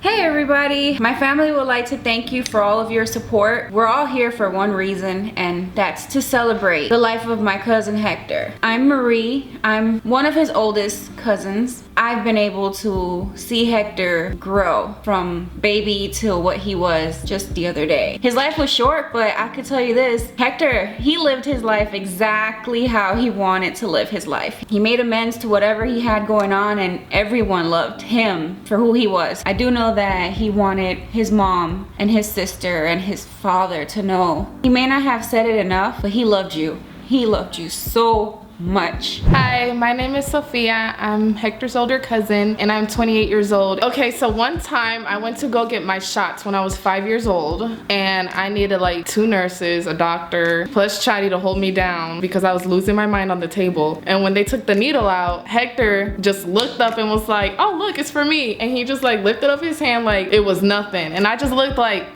Hey everybody, my family would like to thank you for all of your support. We're all here for one reason, and that's to celebrate the life of my cousin Hector. I'm Marie. I'm one of his oldest cousins. I've been able to see Hector grow from baby to what he was just the other day. His life was short, but I could tell you this, Hector, he lived his life exactly how he wanted to live his life. He made amends to whatever he had going on, and everyone loved him for who he was. I do know that he wanted his mom and his sister and his father to know. He may not have said it enough, but he loved you. He loved you so much. Hi, my name is Sophia. I'm Hector's older cousin and I'm 28 years old. Okay, so one time I went to go get my shots when I was 5 years old, and I needed like 2 nurses, a doctor, plus Chadi to hold me down because I was losing my mind on the table. And when they took the needle out, Hector just looked up and was like, oh look, it's for me. And he just like lifted up his hand like it was nothing. And I just looked like,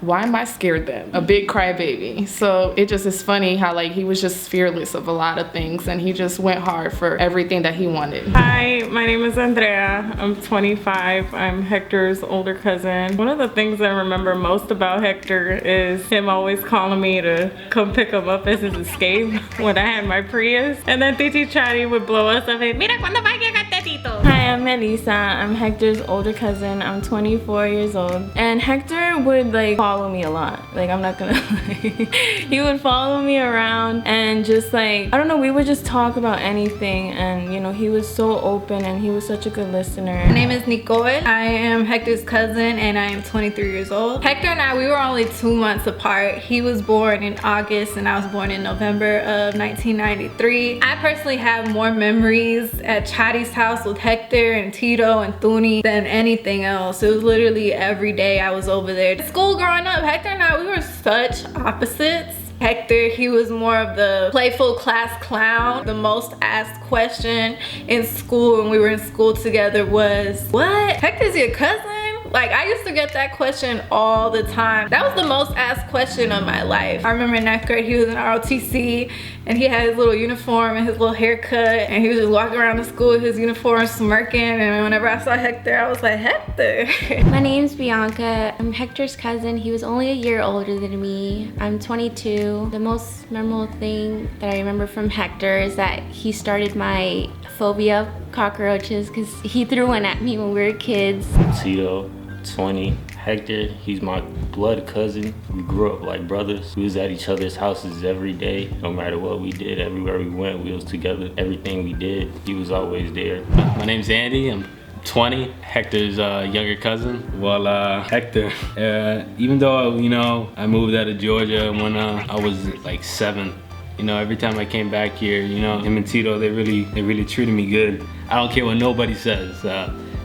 why am I scared then? A big crybaby. So it just is funny how like he was just fearless of a lot of things, and he just went hard for everything that he wanted. Hi, my name is Andrea. I'm 25. I'm Hector's older cousin. One of the things I remember most about Hector is him always calling me to come pick him up as his escape when I had my Prius. And then Titi Chadi would blow us up and, mira cuando va a llegar Tetito. Hi, I'm Melissa. I'm Hector's older cousin. I'm 24 years old. And Hector would like follow me a lot. Like, I'm not gonna lie. He would follow me around and just like, I don't know, we would just talk about anything, and you know, he was so open and he was such a good listener. My name is Nicole. I am Hector's cousin and I am 23 years old. Hector and I, we were only 2 months apart. He was born in August and I was born in November of 1993. I personally have more memories at Chadi's house with Hector and Tito and Thuni than anything else. It was literally every day I was over there. School growing up, Hector and I, we were such opposites. Hector, he was more of the playful class clown. The most asked question in school when we were in school together was, what? Hector's your cousin? Like, I used to get that question all the time. That was the most asked question of my life. I remember in 9th grade, he was in ROTC and he had his little uniform and his little haircut, and he was just walking around the school with his uniform smirking, and whenever I saw Hector, I was like, Hector. My name's Bianca. I'm Hector's cousin. He was only a year older than me. I'm 22. The most memorable thing that I remember from Hector is that he started my phobia of cockroaches because he threw one at me when we were kids. Tito, 20. Hector, he's my blood cousin. We grew up like brothers. We was at each other's houses every day. No matter what we did, everywhere we went, we was together. Everything we did, he was always there. My name's Andy. I'm 20. Hector's younger cousin. Well, Hector, even though, you know, I moved out of Georgia when I was like 7, you know, every time I came back here, you know, him and Tito, they really treated me good. I don't care what nobody says.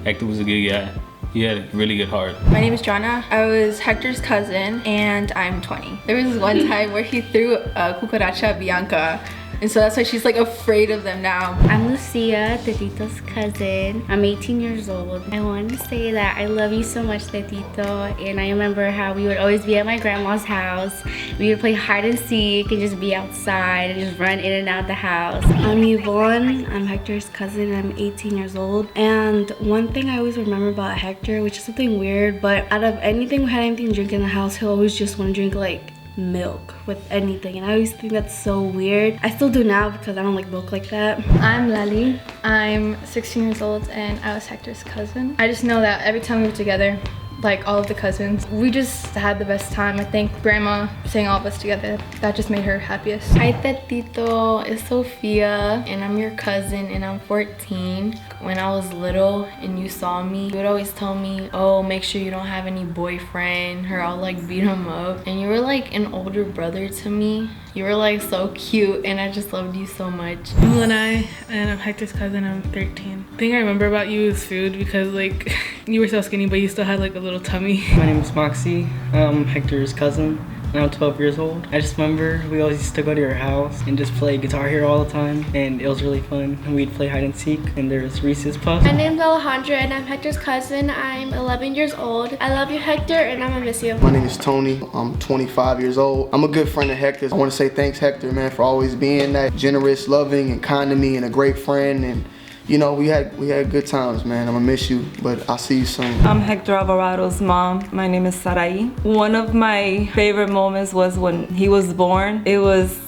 Hector was a good guy. He had a really good heart. My name is Joanna. I was Hector's cousin and I'm 20. There was this one time where he threw a cucaracha at Bianca, and so that's why she's like afraid of them now. I'm Lucia, Tetito's cousin. I'm 18 years old. I want to say that I love you so much, Tetito, and I remember how we would always be at my grandma's house. We would play hide and seek and just be outside and just run in and out the house. I'm Yvonne. I'm Hector's cousin. I'm 18 years old. And one thing I always remember about Hector, which is something weird, but out of anything we had anything to drink in the house, he'll always just want to drink like milk with anything, and I always think that's so weird. I still do now because I don't like milk like that. I'm Lali. I'm 16 years old and I was Hector's cousin. I just know that every time we were together, like all of the cousins, we just had the best time. I think grandma seeing all of us together, that just made her happiest. Hi Tetito, it's Sophia and I'm your cousin and I'm 14. When I was little and you saw me, you would always tell me, oh, make sure you don't have any boyfriend or I'll like beat him up. And you were like an older brother to me. You were like so cute and I just loved you so much. I'm Lanai and I'm Hector's cousin. I'm 13. The thing I remember about you is food, because like you were so skinny but you still had like a little tummy. My name is Moxie. I'm Hector's cousin. and I'm 12 years old. I just remember we always used to go to your house and just play Guitar Hero all the time, and it was really fun. And we'd play hide and seek, and there's Reese's Puffs. My name's Alejandra, and I'm Hector's cousin. I'm 11 years old. I love you, Hector, and I'm gonna miss you. My name is Tony. I'm 25 years old. I'm a good friend of Hector's. I want to say thanks, Hector, man, for always being that generous, loving, and kind to me, and a great friend. And you know, we had good times, man. I'm gonna miss you, but I'll see you soon. I'm Hector Alvarado's mom. My name is Sarai. One of my favorite moments was when he was born. It was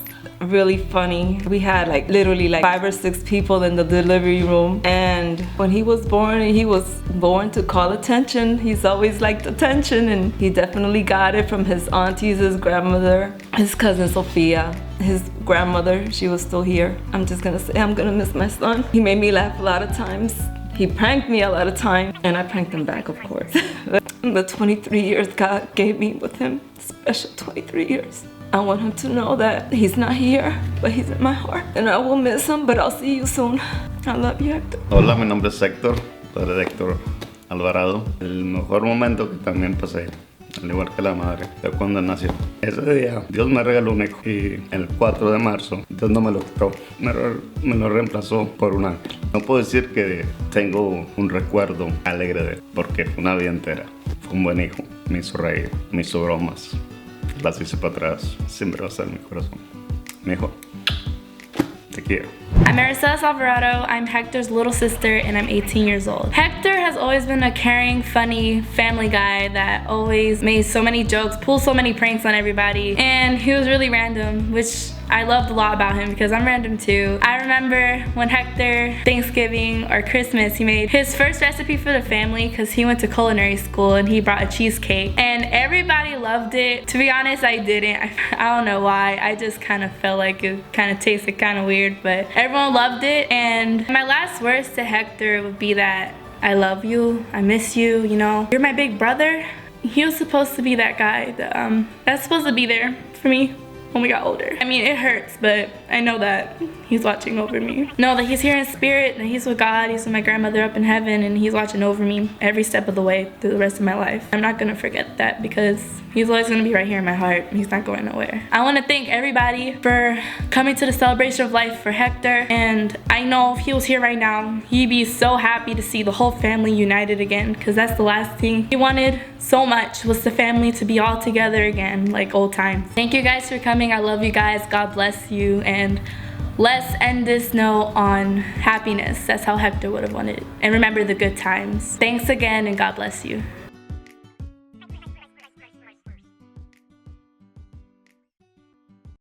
really funny. We had like literally like 5 or 6 people in the delivery room, and when he was born to call attention. He's always liked attention, and he definitely got it from his aunties, his grandmother, his cousin Sophia, his grandmother. She was still here. I'm just gonna say I'm gonna miss my son. He made me laugh a lot of times. He pranked me a lot of times, and I pranked him back, of course. The 23 years God gave me with him, special 23 years. I want him to know that he's not here, but he's in my heart. And I will miss him, but I'll see you soon. I love you, Hector. Hola, mi nombre es Hector, padre de Hector Alvarado. El mejor momento que también pasé, al igual que la madre, fue cuando nació. Ese día, Dios me regaló un hijo, y el 4 de marzo, Dios no me lo quitó, me lo reemplazó por un ángel. No puedo decir que tengo un recuerdo alegre de él, porque fue una vida entera. Fue un buen hijo, me hizo reír, me hizo bromas, las hice para atrás, siempre va a estar en mi corazón. Mi hijo, te quiero. I'm Maricela Alvarado. I'm Hector's little sister, and I'm 18 years old. Hector has always been a caring, funny family guy that always made so many jokes, pulled so many pranks on everybody, and he was really random, which I loved a lot about him because I'm random too. I remember when Hector, Thanksgiving or Christmas, he made his first recipe for the family because he went to culinary school, and he brought a cheesecake, and everybody loved it. To be honest, I didn't. I don't know why. I just kind of felt like it kind of tasted kind of weird, but everyone loved it. And my last words to Hector would be that I love you, I miss you, you know. You're my big brother. He was supposed to be that guy that's supposed to be there for me when we got older. I mean, it hurts, but I know that he's watching over me. Know that he's here in spirit, that he's with God, he's with my grandmother up in heaven, and he's watching over me every step of the way through the rest of my life. I'm not gonna forget that because he's always gonna be right here in my heart. He's not going nowhere. I wanna thank everybody for coming to the celebration of life for Hector, and I know if he was here right now, he'd be so happy to see the whole family united again, because that's the last thing he wanted so much, was the family to be all together again, like old times. Thank you guys for coming. I love you guys. God bless you, and let's end this note on happiness. That's how Hector would have wanted it. And remember the good times. Thanks again, and God bless you.